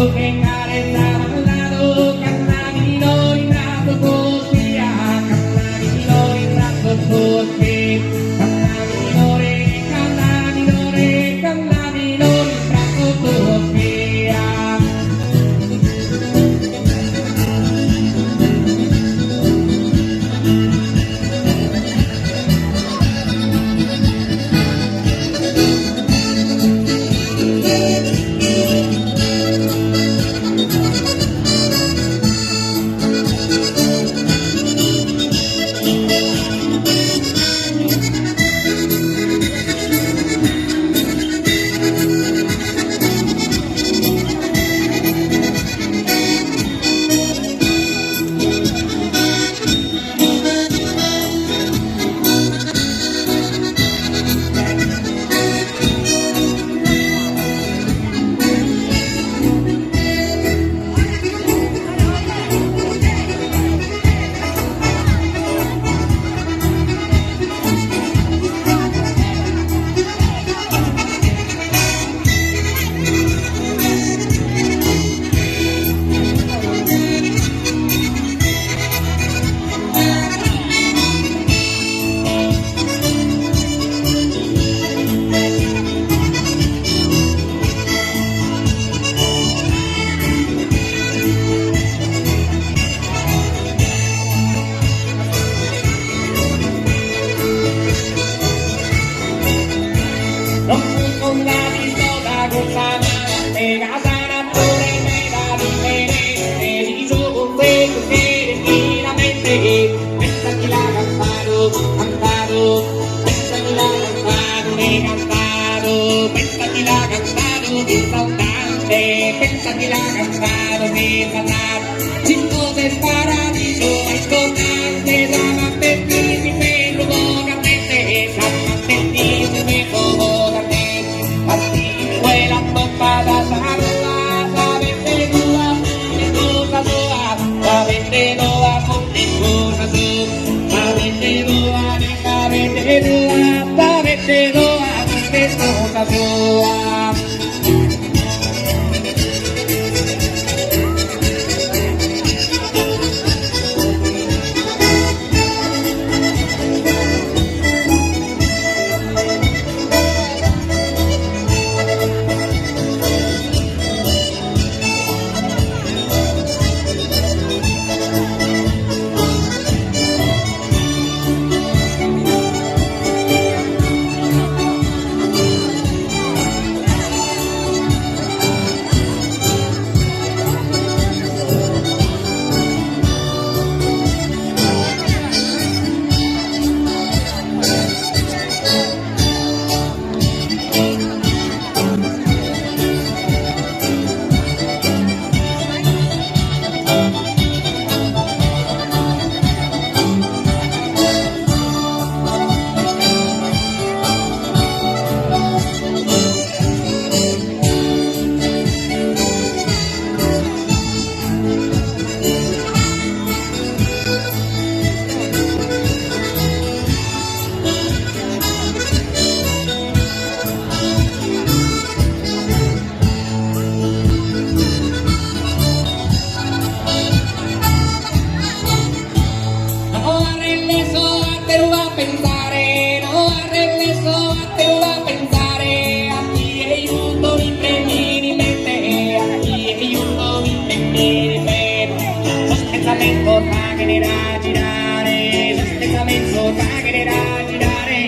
che carezzava al lato, Cannaminore in braccio così, Cannaminore in braccio così, Cannaminore, Cannaminore, Cannaminore in braccio così. Non fui con la pistola con casa pure me la differente, si quiso con te destinamente, pensati la cantato, cantato, pensati la cantato, ne cantato, pensati la cantato, che saltante, pensati la cantato, che saltante, si fosse il paradiso, ma scottante, sama per dirmi per lo vocamente, sama per dirmi per lo vocamente. Quella toppada sarà, la vendedora, le cosa sua, la vendedora, fonte cosa sua, la vendedora, la vendedora, la vendedora, fonte cosa sua. Sospensamente fa girare, sospensamente fa girare,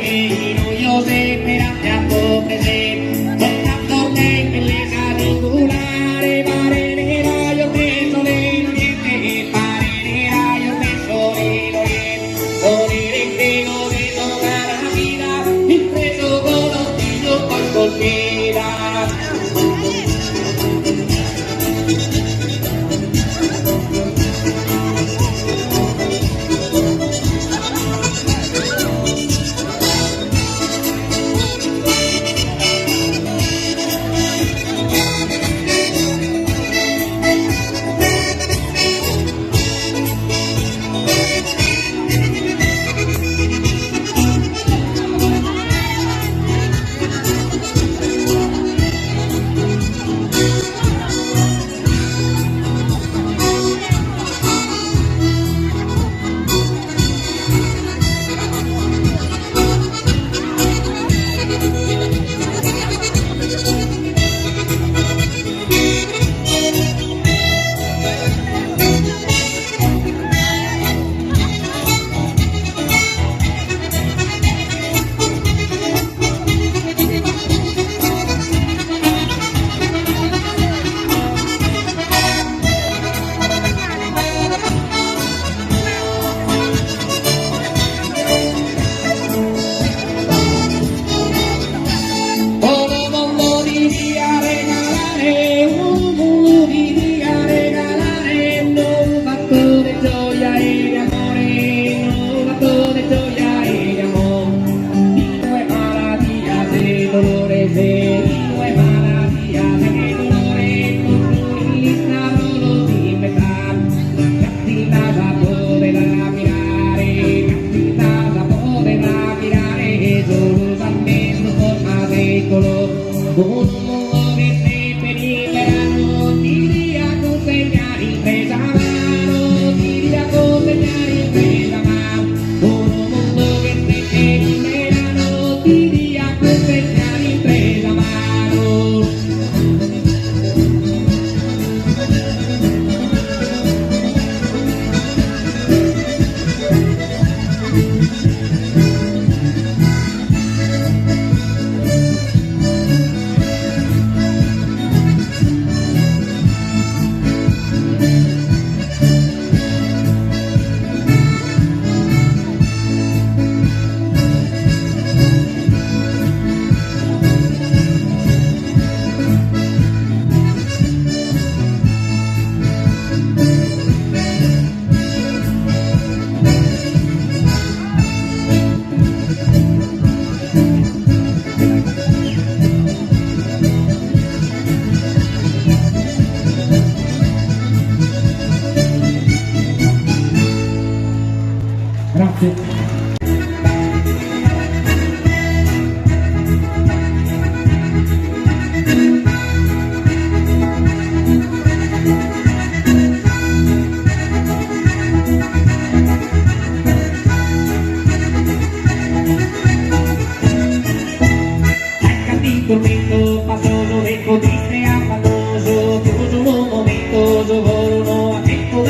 noioso per abbiamo presente, soltanto lei bellezza singolare, pare nera io penso meno niente, pare nera io penso meno niente, con il rettego di tutta la vita, il preso con lo figlio poi colpita.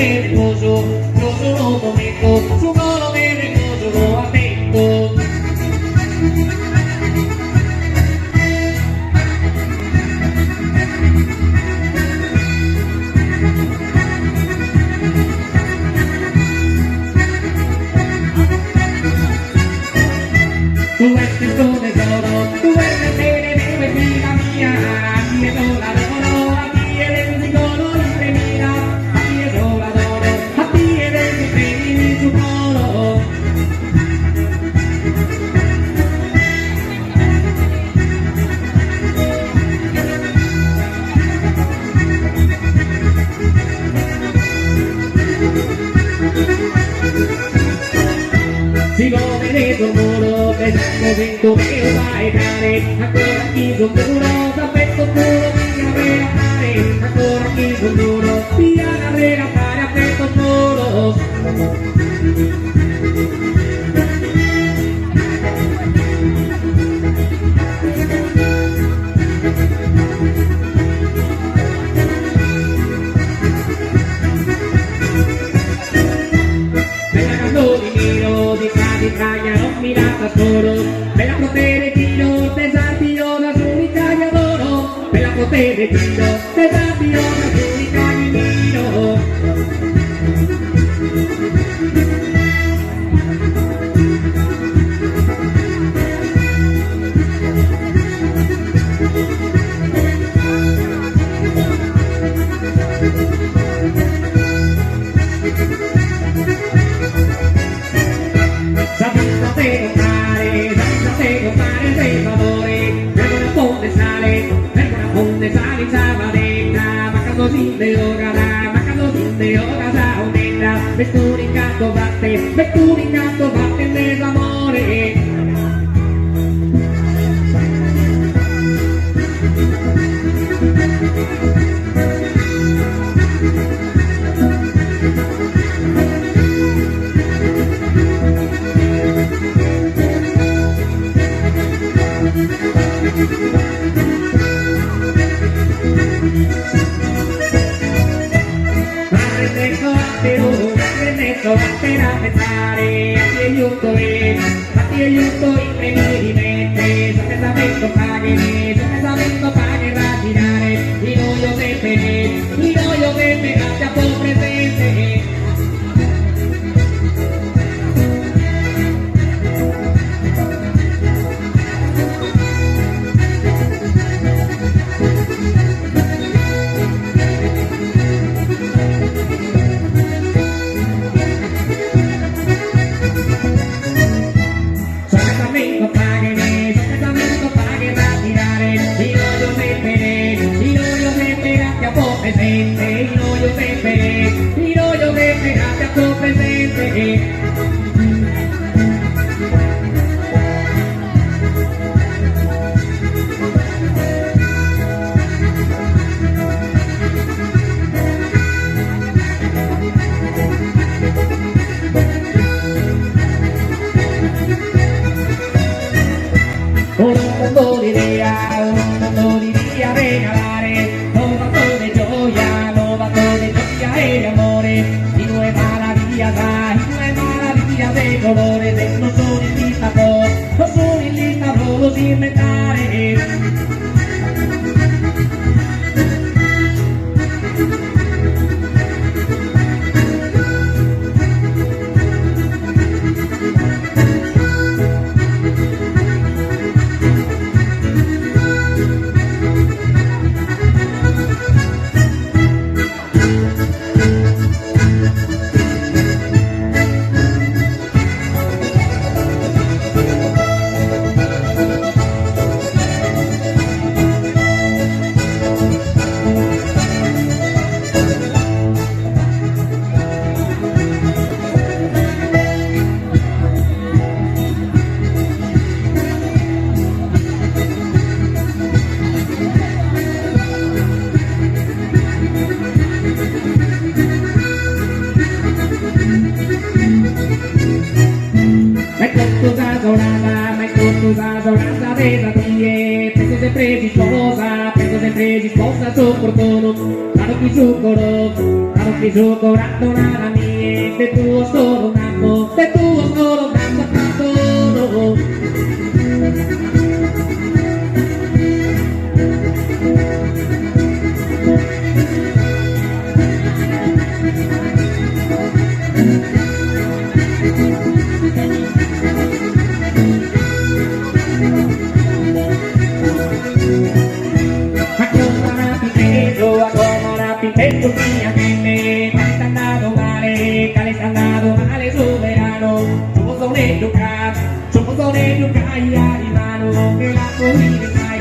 del riposo, io sono un momento, sul volo del riposo lo aspetto. Tu eres tesoro de todo, tú eres el héroe, vida mía, aquí es yo la adoro, aquí eres mi color y te mira, aquí es yo la adoro, aquí eres mi fe y su color. Sigo venuto un muro, pesando sento che lo fai care, ancora chi sul muro, t'aspetto puro, via a regattare, ancora chi sul muro, via a regattare, aspetto puro. Bella canzone mio, di Italia non mi lascia solo, bella proteggino, tesartino da su l'Italia d'oro, bella proteggino, tesartino da su l'Italia mio. Sapete comprare sei favore, per una fonte sale, Sabadella, mancando sin de ogada, mancando sin de ogada, onella, vesturi canto batte nell'amore. Prendetto per aspettare, a ti aiuto in premedimento, sospettamento paghe ragginare, il noio sempre a tuo presente. Sospettamento paghe ragginare, il noio sempre a tuo presente, il noio sempre a tuo presente. Un mondo di via regalare, un mondo di gioia e di amore, di due maraviglia de colore, non sono in lista solo si inventare. zucchero, tanti zuccorato nella mia, che tu solo nato, che tu solo nato. Pinteto mia mente, t'ha andato male, cale sta andato male sovrano, sono educato, ai mano, che la tua vita sai,